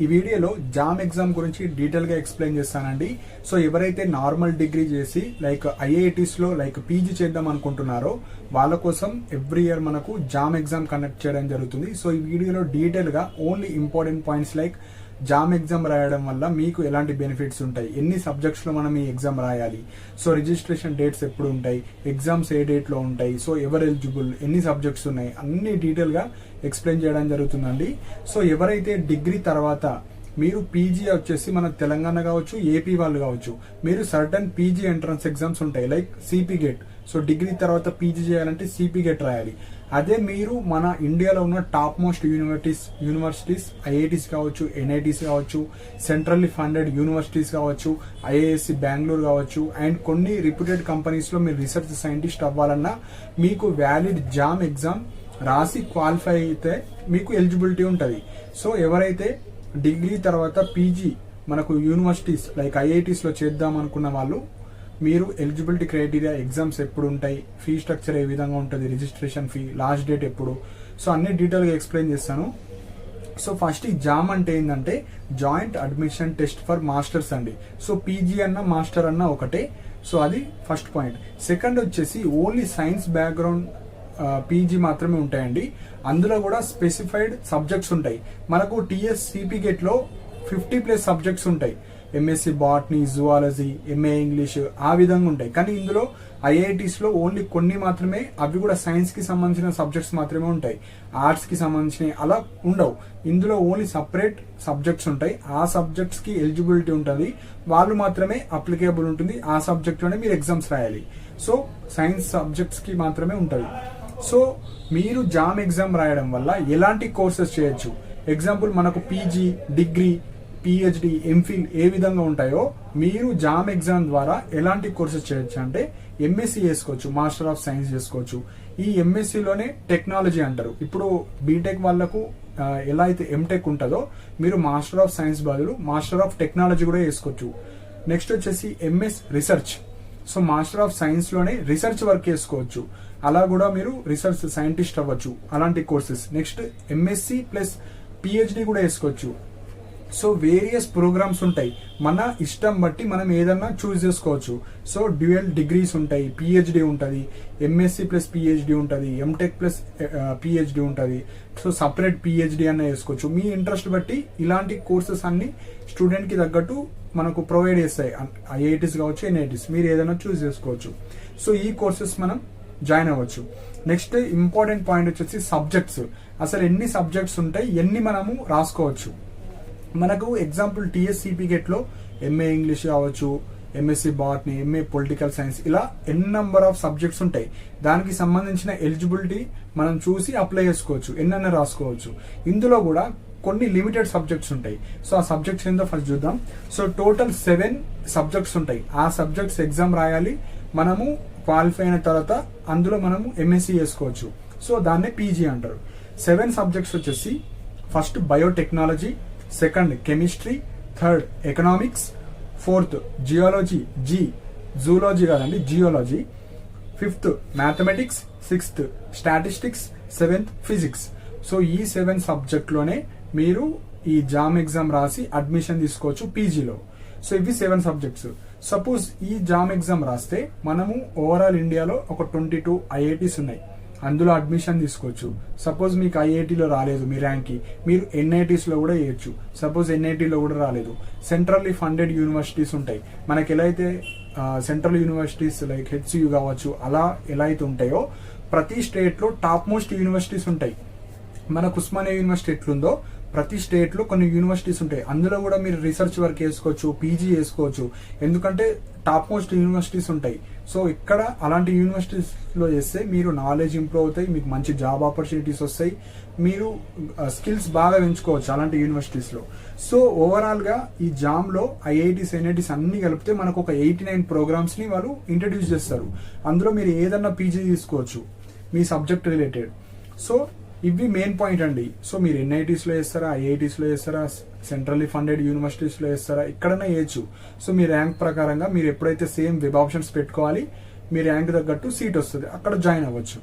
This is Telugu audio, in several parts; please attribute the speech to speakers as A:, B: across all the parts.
A: ఈ వీడియోలో జామ్ ఎగ్జామ్ గురించి డీటెయిల్గా ఎక్స్ప్లెయిన్ చేస్తానండి. సో ఎవరైతే నార్మల్ డిగ్రీ చేసి లైక్ ఐఐటీస్లో లైక్ పీజీ చేద్దాం అనుకుంటున్నారో వాళ్ళ కోసం ఎవ్రీ ఇయర్ మనకు జామ్ ఎగ్జామ్ కండక్ట్ చేయడం జరుగుతుంది. సో ఈ వీడియోలో డీటెయిల్గా only important points like jam exam రాయడం వల్ల మీకు ఎలాంటి బెనిఫిట్స్ ఉంటాయి, ఎన్ని సబ్జెక్ట్స్లో మనం ఈ ఎగ్జామ్ రాయాలి, సో రిజిస్ట్రేషన్ డేట్స్ ఎప్పుడు ఉంటాయి, ఎగ్జామ్స్ ఏ డేట్లో ఉంటాయి, సో ఎవరు ఎలిజిబుల్, ఎన్ని సబ్జెక్ట్స్ ఉన్నాయి, అన్ని డీటెయిల్గా ఎక్స్ప్లెయిన్ చేయడం జరుగుతుందండి. సో ఎవరైతే డిగ్రీ తర్వాత మీరు పీజీ వచ్చేసి మన తెలంగాణ కావచ్చు, ఏపీ వాళ్ళు కావచ్చు, మీరు సర్టన్ పీజీ ఎంట్రన్స్ ఎగ్జామ్స్ ఉంటాయి like CP gate. So degree తర్వాత పీజీ చేయాలంటే సిపి గేట్ రాయాలి. అదే మీరు మన ఇండియాలో ఉన్న టాప్ మోస్ట్ యూనివర్సిటీస్ ఐఐటీస్ కావచ్చు, ఎన్ఐటీస్ కావచ్చు, సెంట్రల్లీ ఫండెడ్ యూనివర్సిటీస్ కావచ్చు, ఐఐఎస్సి బెంగళూరు కావచ్చు, అండ్ కొన్ని రిప్యూటెడ్ కంపెనీస్లో మీరు రీసెర్చ్ సైంటిస్ట్ అవ్వాలన్నా మీకు వ్యాలిడ్ జామ్ ఎగ్జామ్ రాసి క్వాలిఫై అయితే మీకు ఎలిజిబిలిటీ ఉంటుంది. సో ఎవరైతే డిగ్రీ తర్వాత పీజీ మనకు యూనివర్సిటీస్ లైక్ ఐఐటీస్లో చేద్దాం అనుకున్న వాళ్ళు మీరు ఎలిజిబిలిటీ క్రైటీరియా, ఎగ్జామ్స్ ఎప్పుడు ఉంటాయి, ఫీ స్ట్రక్చర్ ఏ విధంగా ఉంటుంది, రిజిస్ట్రేషన్ ఫీ, లాస్ట్ డేట్ ఎప్పుడు, సో అన్ని డీటెయిల్గా ఎక్స్ప్లెయిన్ చేస్తాను. సో ఫస్ట్ ఈ జామ్ అంటే ఏంటంటే joint admission test for masters అండి. సో పీజీ అన్న మాస్టర్ అన్న ఒకటే. సో అది ఫస్ట్ పాయింట్. సెకండ్ వచ్చేసి ఓన్లీ సైన్స్ బ్యాక్గ్రౌండ్ పీజీ మాత్రమే ఉంటాయండి. అందులో కూడా స్పెసిఫైడ్ సబ్జెక్ట్స్ ఉంటాయి. మనకు టీఎస్ సిపి గేట్లో 50+ సబ్జెక్ట్స్ ఉంటాయి. MSc botany, zoology, MA English, ఆ విధంగా ఉంటాయి. కానీ ఇందులో ఐఐటీస్లో ఓన్లీ కొన్ని మాత్రమే, అవి కూడా సైన్స్కి సంబంధించిన సబ్జెక్ట్స్ మాత్రమే ఉంటాయి, ఆర్ట్స్కి సంబంధించినవి అలా ఉండవు. ఇందులో ఓన్లీ సపరేట్ సబ్జెక్ట్స్ ఉంటాయి. ఆ సబ్జెక్ట్స్కి ఎలిజిబిలిటీ ఉంటుంది, వాళ్ళు మాత్రమే అప్లికేబుల్ ఉంటుంది. ఆ సబ్జెక్ట్లోనే మీరు ఎగ్జామ్స్ రాయాలి. సో సైన్స్ సబ్జెక్ట్స్కి మాత్రమే ఉంటుంది. సో మీరు జామ్ ఎగ్జామ్ రాయడం వల్ల ఎలాంటి కోర్సెస్ చేయొచ్చు, ఎగ్జాంపుల్ మనకు పీజీ, డిగ్రీ, పిహెచ్డి, ఎంఫిల్ ఏ విధంగా ఉంటాయో మీరు జామ్ ఎగ్జామ్ ద్వారా ఎలాంటి కోర్సెస్ చేయొచ్చు అంటే ఎంఎస్సి చేసుకోవచ్చు, మాస్టర్ ఆఫ్ సైన్స్ చేసుకోవచ్చు. ఈ ఎంఎస్సిలోనే టెక్నాలజీ అంటారు. ఇప్పుడు బీటెక్ వాళ్ళకు ఎలా అయితే ఎంటెక్ ఉంటుందో మీరు మాస్టర్ ఆఫ్ సైన్స్ బదులు మాస్టర్ ఆఫ్ టెక్నాలజీ కూడా చేసుకోవచ్చు. నెక్స్ట్ వచ్చేసి MS research. So master of science లోనే రీసెర్చ్ వర్క్ చేసుకోవచ్చు, అలా కూడా మీరు రీసెర్చ్ సైంటిస్ట్ అవ్వచ్చు, అలాంటి courses. Next MSc plus PhD కూడా వేసుకోవచ్చు. సో వేరియస్ ప్రోగ్రామ్స్ ఉంటాయి, మన ఇష్టం బట్టి మనం ఏదన్నా చూస్ చేసుకోవచ్చు. సో డ్యూయల్ డిగ్రీస్ ఉంటాయి, పిహెచ్డి ఉంటుంది, ఎంఎస్సి ప్లస్ పిహెచ్డి ఉంటుంది, ఎంటెక్ ప్లస్ పిహెచ్డి ఉంటుంది. సో సపరేట్ పిహెచ్డి అన్న వేసుకోవచ్చు. మీ ఇంట్రెస్ట్ బట్టి ఇలాంటి కోర్సెస్ అన్ని స్టూడెంట్కి తగ్గట్టు మనకు ప్రొవైడ్ చేస్తాయి. ఐఐటీస్ కావచ్చు, ఎన్ఐటీస్, మీరు ఏదైనా చూస్ చేసుకోవచ్చు. సో ఈ కోర్సెస్ మనం జాయిన్ అవ్వచ్చు. నెక్స్ట్ ఇంపార్టెంట్ పాయింట్ వచ్చేసి సబ్జెక్ట్స్. అసలు ఎన్ని సబ్జెక్ట్స్ ఉంటాయి, ఎన్ని మనము రాసుకోవచ్చు. మనకు ఎగ్జాంపుల్ టీఎస్సిపి గేట్లో ఎంఏ ఇంగ్లీష్ కావచ్చు, MSc botany, MA political science, ఇలా నెంబర్ ఆఫ్ సబ్జెక్ట్స్ ఉంటాయి. దానికి సంబంధించిన ఎలిజిబిలిటీ మనం చూసి అప్లై చేసుకోవచ్చు, ఎన్నైనా రాసుకోవచ్చు. ఇందులో కూడా కొన్ని లిమిటెడ్ సబ్జెక్ట్స్ ఉంటాయి. సో ఆ సబ్జెక్ట్స్ ఏందో ఫస్ట్ చూద్దాం. సో టోటల్ 7 సబ్జెక్ట్స్ ఉంటాయి. ఆ సబ్జెక్ట్స్ ఎగ్జామ్ రాయాలి. మనము క్వాలిఫై అయిన తర్వాత అందులో మనము ఎంఎస్సి చేసుకోవచ్చు. సో దాన్నే పీజీ అంటారు. 7 సబ్జెక్ట్స్ వచ్చేసి first biotechnology, second chemistry, third economics, fourth geology, zoology కాదండి, geology, fifth mathematics, sixth statistics, seventh physics. So ఈ 7 సబ్జెక్ట్లోనే మీరు ఈ జామ్ ఎగ్జామ్ రాసి అడ్మిషన్ తీసుకోవచ్చు పీజీలో. సో ఇవి 7 సబ్జెక్ట్స్. సపోజ్ ఈ జామ్ ఎగ్జామ్ రాస్తే మనము ఓవరాల్ ఇండియాలో ఒక 22 ఐఐటీస్ ఉన్నాయి, అందులో అడ్మిషన్ తీసుకోవచ్చు. సపోజ్ మీకు ఐఐటీలో రాలేదు మీ ర్యాంక్కి, మీరు ఎన్ఐటీస్లో కూడా వేయచ్చు. సపోజ్ ఎన్ఐటీలో కూడా రాలేదు, సెంట్రల్లీ ఫండెడ్ యూనివర్సిటీస్ ఉంటాయి. మనకి ఎలా అయితే సెంట్రల్ యూనివర్సిటీస్ లైక్ హెచ్సియు కావచ్చు, అలా ఎలా అయితే ఉంటాయో ప్రతి స్టేట్లో టాప్ మోస్ట్ యూనివర్సిటీస్ ఉంటాయి. మనకు ఉస్మానియా యూనివర్సిటీ ఎట్లుందో ప్రతి స్టేట్లో కొన్ని యూనివర్సిటీస్ ఉంటాయి. అందులో కూడా మీరు రీసెర్చ్ వర్క్ చేసుకోవచ్చు, పీజీ చేసుకోవచ్చు, ఎందుకంటే టాప్ మోస్ట్ యూనివర్సిటీస్ ఉంటాయి. సో ఇక్కడ అలాంటి యూనివర్సిటీస్లో చేస్తే మీరు నాలెడ్జ్ ఇంప్రూవ్ అవుతాయి, మీకు మంచి జాబ్ ఆపర్చునిటీస్ వస్తాయి, మీరు స్కిల్స్ బాగా పెంచుకోవచ్చు అలాంటి యూనివర్సిటీస్లో. సో ఓవరాల్గా ఈ జామ్లో ఐఐటీస్, ఎన్ఐటీస్ అన్ని కలిపితే మనకు ఒక 89 ప్రోగ్రామ్స్ని వాళ్ళు ఇంట్రడ్యూస్ చేస్తారు. అందులో మీరు ఏదన్నా పీజీ తీసుకోవచ్చు మీ సబ్జెక్ట్ రిలేటెడ్. సో ఇవి మెయిన్ పాయింట్ అండి. సో మీరు ఎన్ఐటీస్లో చేస్తారా, ఐఐటీస్లో చేస్తారా, సెంట్రల్లీ ఫండెడ్ యూనివర్సిటీస్లో చేస్తారా, ఎక్కడైనా చేయొచ్చు. సో మీ ర్యాంక్ ప్రకారంగా మీరు ఎప్పుడైతే సేమ్ వెబ్ ఆప్షన్స్ పెట్టుకోవాలి, మీ ర్యాంక్ తగ్గట్టు సీట్ వస్తుంది, అక్కడ జాయిన్ అవ్వచ్చు.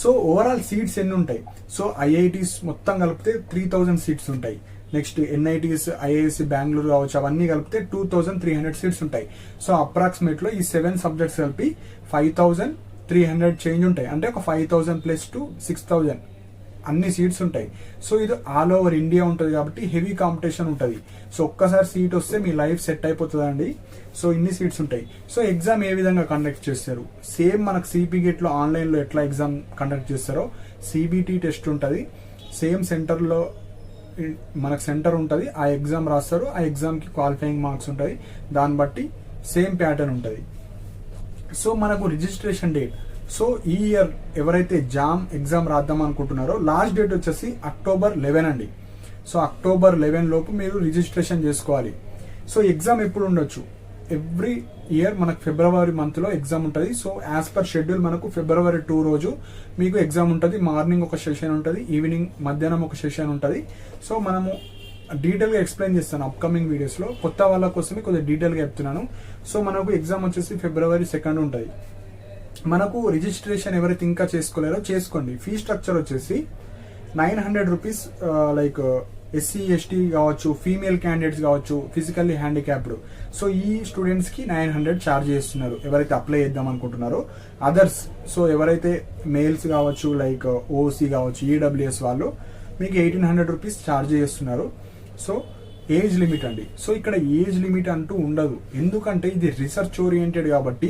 A: సో ఓవరాల్ సీట్స్ ఎన్ని ఉంటాయి? సో ఐఐటీస్ మొత్తం కలిపితే 3000 సీట్స్ ఉంటాయి. నెక్స్ట్ ఎన్ఐటీస్, ఐఐఎస్సి బెంగళూరు కావచ్చు, అవన్నీ కలిపితే 2300 సీట్స్ ఉంటాయి. సో అప్రాక్సిమేట్ లో ఈ 7 సబ్జెక్ట్స్ కలిపి 5300 చేంజ్ ఉంటాయి. అంటే ఒక 5000 ప్లస్ టు 6000 అన్ని సీట్స్ ఉంటాయి. సో ఇది ఆల్ ఓవర్ ఇండియా ఉంటుంది కాబట్టి హెవీ కాంపిటీషన్ ఉంటుంది. సో ఒక్కసారి సీట్ వస్తే మీ లైఫ్ సెట్ అయిపోతుందండి. సో ఇన్ని సీట్స్ ఉంటాయి. సో ఎగ్జామ్ ఏ విధంగా కండక్ట్ చేస్తారు, సేమ్ మనకు సిపి గేట్లో ఆన్లైన్లో ఎట్లా ఎగ్జామ్ కండక్ట్ చేస్తారో సిబిటి టెస్ట్ ఉంటుంది. సేమ్ సెంటర్లో మనకు సెంటర్ ఉంటుంది, ఆ ఎగ్జామ్ రాస్తారు, ఆ ఎగ్జామ్కి క్వాలిఫైయింగ్ మార్క్స్ ఉంటుంది, దాన్ని బట్టి సేమ్ ప్యాటర్న్ ఉంటుంది. సో మనకు రిజిస్ట్రేషన్ డేట్, సో ఈ ఇయర్ ఎవరైతే జామ్ ఎగ్జామ్ రాద్దాం అనుకుంటున్నారో లాస్ట్ డేట్ వచ్చేసి October 11 అండి. సో October 11 లోపు మీరు రిజిస్ట్రేషన్ చేసుకోవాలి. సో ఎగ్జామ్ ఎప్పుడు ఉండొచ్చు, ఎవ్రీ ఇయర్ మనకు ఫిబ్రవరి మంత్ లో ఎగ్జామ్ ఉంటుంది. సో యాజ్ పర్ షెడ్యూల్ మనకు February 2 రోజు మీకు ఎగ్జామ్ ఉంటుంది. మార్నింగ్ ఒక సెషన్ ఉంటుంది, ఈవినింగ్ మధ్యాహ్నం ఒక సెషన్ ఉంటుంది. సో మనము డీటెయిల్ గా ఎక్స్ప్లెయిన్ చేస్తాను అప్కమింగ్ వీడియోస్ లో. కొత్త వాళ్ళ కోసమే కొద్దిగా డీటెయిల్ గా చెప్తున్నాను. సో మనకు ఎగ్జామ్ వచ్చేసి February 2 ఉంటుంది. మనకు రిజిస్ట్రేషన్ ఎవరైతే ఇంకా చేసుకోలేరో చేసుకోండి. ఫీ స్ట్రక్చర్ వచ్చేసి 900 రూపీస్, లైక్ ఎస్సీ ఎస్టీ కావచ్చు, ఫీమేల్ క్యాండిడేట్స్ కావచ్చు, ఫిజికల్లీ హ్యాండిక్యాప్డ్. సో ఈ స్టూడెంట్స్ కి 900 ఛార్జ్ చేస్తున్నారు ఎవరైతే అప్లై చేద్దాం అనుకుంటున్నారో. అదర్స్, సో ఎవరైతే మేల్స్ కావచ్చు, లైక్ ఓసీ కావచ్చు, ఈడబ్ల్యూఎస్ వాళ్ళు మీకు 1800 రూపీస్ ఛార్జ్ చేస్తున్నారు. సో ఏజ్ లిమిట్ అండి. సో ఇక్కడ ఏజ్ లిమిట్ అంటూ ఉండదు, ఎందుకంటే ఇది రీసెర్చ్ ఓరియంటెడ్ కాబట్టి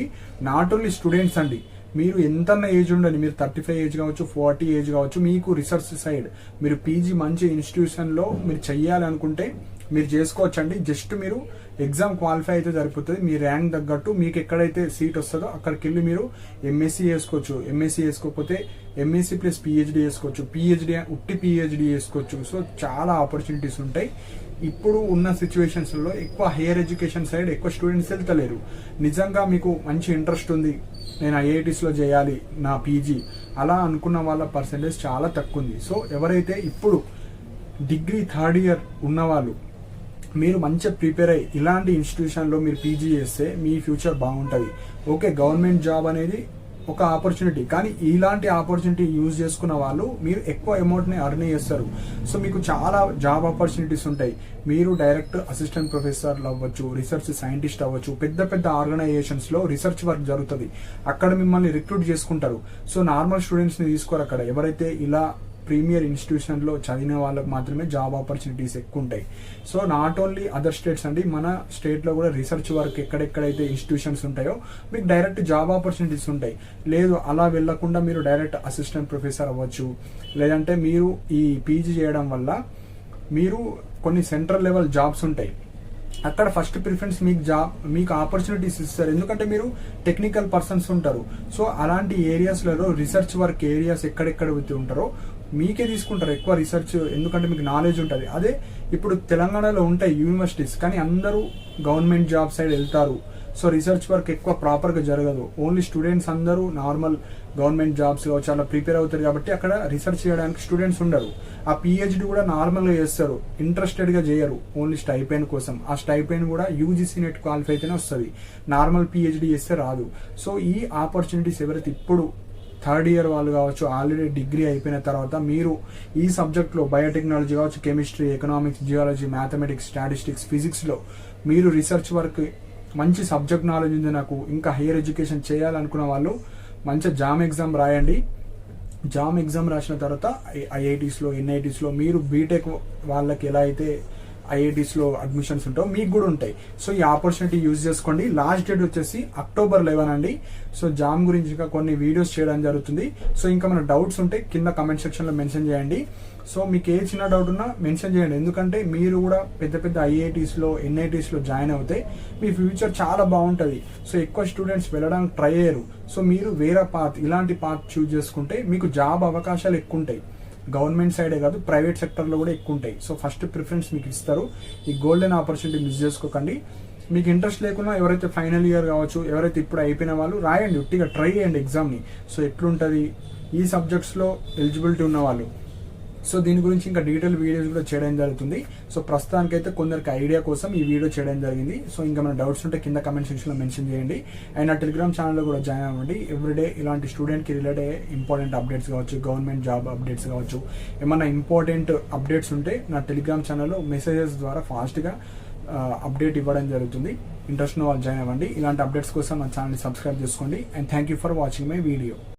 A: నాట్ ఓన్లీ స్టూడెంట్స్ అండి, మీరు ఎంతన్నా ఏజ్ ఉండండి, మీరు 35 ఏజ్ కావచ్చు, 40 ఏజ్ కావచ్చు, మీకు రీసెర్చ్ సైడ్ మీరు పీజీ మంచి ఇన్స్టిట్యూషన్లో మీరు చెయ్యాలి అనుకుంటే మీరు చేసుకోవచ్చండి. జస్ట్ మీరు ఎగ్జామ్ క్వాలిఫై అయితే సరిపోతుంది. మీ ర్యాంక్ తగ్గట్టు మీకు ఎక్కడైతే సీట్ వస్తుందో అక్కడికి వెళ్ళి మీరు ఎంఎస్సీ చేసుకోవచ్చు. ఎంఎస్సీ చేసుకోకపోతే ఎంఎస్సీ ప్లస్ పిహెచ్డి చేసుకోవచ్చు. ఉట్టి పిహెచ్డి చేసుకోవచ్చు. సో చాలా ఆపర్చునిటీస్ ఉంటాయి. ఇప్పుడు ఉన్న సిచ్యువేషన్స్లో ఎక్కువ హైయర్ ఎడ్యుకేషన్ సైడ్ ఎక్కువ స్టూడెంట్స్ వెళ్తలేరు. నిజంగా మీకు మంచి ఇంట్రెస్ట్ ఉంది, నేను ఐఐటీస్లో చేయాలి నా పీజీ, అలా అనుకున్న వాళ్ళ పర్సెంటేజ్ చాలా తక్కువ ఉంది. సో ఎవరైతే ఇప్పుడు డిగ్రీ 3rd ఇయర్ ఉన్నవాళ్ళు మీరు మంచిగా ప్రిపేర్ అయ్యి ఇలాంటి ఇన్స్టిట్యూషన్లో మీరు పీజీ చేస్తే మీ ఫ్యూచర్ బాగుంటుంది. ఓకే, గవర్నమెంట్ జాబ్ అనేది ఒక ఆపర్చునిటీ, కానీ ఇలాంటి ఆపర్చునిటీ యూజ్ చేసుకున్న వాళ్ళు మీరు ఎక్కువ అమౌంట్ని అర్న్ చేస్తారు. సో మీకు చాలా జాబ్ ఆపర్చునిటీస్ ఉంటాయి. మీరు డైరెక్ట్ అసిస్టెంట్ ప్రొఫెసర్లు అవ్వచ్చు, రీసెర్చ్ సైంటిస్ట్ అవ్వచ్చు, పెద్ద పెద్ద ఆర్గనైజేషన్స్లో రీసెర్చ్ వర్క్ జరుగుతుంది, అక్కడ మిమ్మల్ని రిక్రూట్ చేసుకుంటారు. సో నార్మల్ స్టూడెంట్స్ని తీసుకోరు అక్కడ. ఎవరైతే ఇలా ప్రీమియర్ ఇన్స్టిట్యూషన్లో చదివిన వాళ్ళకి మాత్రమే జాబ్ ఆపర్చునిటీస్ ఎక్కువ ఉంటాయి. So not only other states అండి, మన స్టేట్లో కూడా రీసెర్చ్ వర్క్ ఎక్కడెక్కడైతే ఇన్స్టిట్యూషన్స్ ఉంటాయో మీకు డైరెక్ట్ జాబ్ ఆపర్చునిటీస్ ఉంటాయి. లేదు అలా వెళ్లకుండా మీరు డైరెక్ట్ అసిస్టెంట్ ప్రొఫెసర్ అవ్వచ్చు, లేదంటే మీరు ఈ పీజీ చేయడం వల్ల మీరు కొన్ని సెంట్రల్ లెవెల్ జాబ్స్ ఉంటాయి, అక్కడ ఫస్ట్ ప్రిఫరెన్స్ మీకు ఆపర్చునిటీస్ ఇస్తారు. ఎందుకంటే మీరు టెక్నికల్ పర్సన్స్ ఉంటారు. సో అలాంటి ఏరియాస్లలో రీసెర్చ్ వర్క్ ఏరియాస్ ఎక్కడెక్కడ ఉంటారో మీకే తీసుకుంటారు ఎక్కువ రీసెర్చ్, ఎందుకంటే మీకు నాలెడ్జ్ ఉంటుంది. అదే ఇప్పుడు తెలంగాణలో ఉంటాయి యూనివర్సిటీస్, కానీ అందరూ గవర్నమెంట్ జాబ్ సైడ్ వెళ్తారు. సో రీసెర్చ్ వర్క్ ఎక్కువ ప్రాపర్గా జరగదు. ఓన్లీ స్టూడెంట్స్ అందరూ నార్మల్ గవర్నమెంట్ జాబ్స్ చాలా ప్రిపేర్ అవుతారు కాబట్టి అక్కడ రీసెర్చ్ చేయడానికి స్టూడెంట్స్ ఉండరు. ఆ పిహెచ్డి కూడా నార్మల్గా చేస్తారు, ఇంట్రెస్టెడ్గా చేయరు, ఓన్లీ స్టైపెండ్ కోసం. ఆ స్టైపెండ్ కూడా యూజీసీ నెట్ క్వాలిఫై అయితేనే వస్తుంది, నార్మల్ పిహెచ్డి చేస్తే రాదు. సో ఈ ఆపర్చునిటీస్ ఎవరైతే ఇప్పుడు 3rd ఇయర్ వాళ్ళు కావచ్చు, ఆల్రెడీ డిగ్రీ అయిపోయిన తర్వాత మీరు ఈ సబ్జెక్ట్లో బయోటెక్నాలజీ కావచ్చు, chemistry, economics, geology, mathematics, statistics, ఫిజిక్స్లో మీరు రీసెర్చ్ వర్క్ మంచి సబ్జెక్ట్ నాలెడ్జ్ ఉంది, నాకు ఇంకా హైయర్ ఎడ్యుకేషన్ చేయాలనుకున్న వాళ్ళు మంచిగా జామ్ ఎగ్జామ్ రాయండి. జామ్ ఎగ్జామ్ రాసిన తర్వాత ఐఐటీస్లో, ఎన్ఐటీస్లో మీరు బీటెక్ వాళ్ళకి ఎలా అయితే ఐఐటీస్లో అడ్మిషన్స్ ఉంటాయో మీకు కూడా ఉంటాయి. సో ఈ ఆపర్చునిటీ యూజ్ చేసుకోండి. లాస్ట్ డేట్ వచ్చేసి October 11 అండి. సో జామ్ గురించి ఇంకా కొన్ని వీడియోస్ చేయడం జరుగుతుంది. సో ఇంకా మన డౌట్స్ ఉంటే కింద కమెంట్ సెక్షన్లో మెన్షన్ చేయండి. సో మీకు ఏ చిన్న డౌట్ ఉన్నా మెన్షన్ చేయండి, ఎందుకంటే మీరు కూడా పెద్ద పెద్ద ఐఐటీస్లో, ఎన్ఐటీస్లో జాయిన్ అవుతే మీ ఫ్యూచర్ చాలా బాగుంటుంది. సో ఎక్కువ స్టూడెంట్స్ వెళ్ళడానికి ట్రై అయ్యారు. సో మీరు వేరే పాత్, ఇలాంటి పాత్ చూజ్ చేసుకుంటే మీకు జాబ్ అవకాశాలు ఎక్కువ ఉంటాయి. గవర్నమెంట్ సైడే కాదు, ప్రైవేట్ సెక్టర్లో కూడా ఎక్కువ ఉంటాయి. సో ఫస్ట్ ప్రిఫరెన్స్ మీకు ఇస్తారు. ఈ గోల్డెన్ ఆపర్చునిటీ మిస్ చేసుకోకండి. మీకు ఇంట్రెస్ట్ లేకున్నా ఎవరైతే ఫైనల్ ఇయర్ కావచ్చు, ఎవరైతే ఇప్పుడు అయిపోయిన వాళ్ళు రాయండి, ఉట్టిగా ట్రై చేయండి ఎగ్జామ్ని. సో ఎట్లుంటుంది ఈ సబ్జెక్ట్స్లో ఎలిజిబిలిటీ ఉన్న వాళ్ళు. సో దీని గురించి ఇంకా డీటెయిల్ వీడియోస్ కూడా చేయడం జరుగుతుంది. సో ప్రస్తుతానికైతే కొందరికి ఐడియా కోసం ఈ వీడియో చేయడం జరిగింది. సో ఇంకా మన డౌట్స్ ఉంటే కింద కమెంట్ సెక్షన్ లో మెన్షన్ చేయండి. అండ్ నా టెలిగ్రామ్ ఛానల్లో కూడా జాయిన్ అవ్వండి. ఎవ్రీడే ఇలాంటి స్టూడెంట్కి రిలేటెడ్ ఇంపార్టెంట్ అప్డేట్స్ కావచ్చు, గవర్నమెంట్ జాబ్ అప్డేట్స్ కావచ్చు, ఏమన్నా ఇంపార్టెంట్ అప్డేట్స్ ఉంటే నా టెలిగ్రామ్ ఛానల్లో మెసేజెస్ ద్వారా ఫాస్ట్గా అప్డేట్ ఇవ్వడం జరుగుతుంది. ఇంట్రెస్ట్ ఉన్న వాళ్ళు జాయిన్ అవ్వండి. ఇలాంటి అప్డేట్స్ కోసం నా ఛానల్ని సబ్స్క్రైబ్ చేసుకోండి. And thank you for watching my video.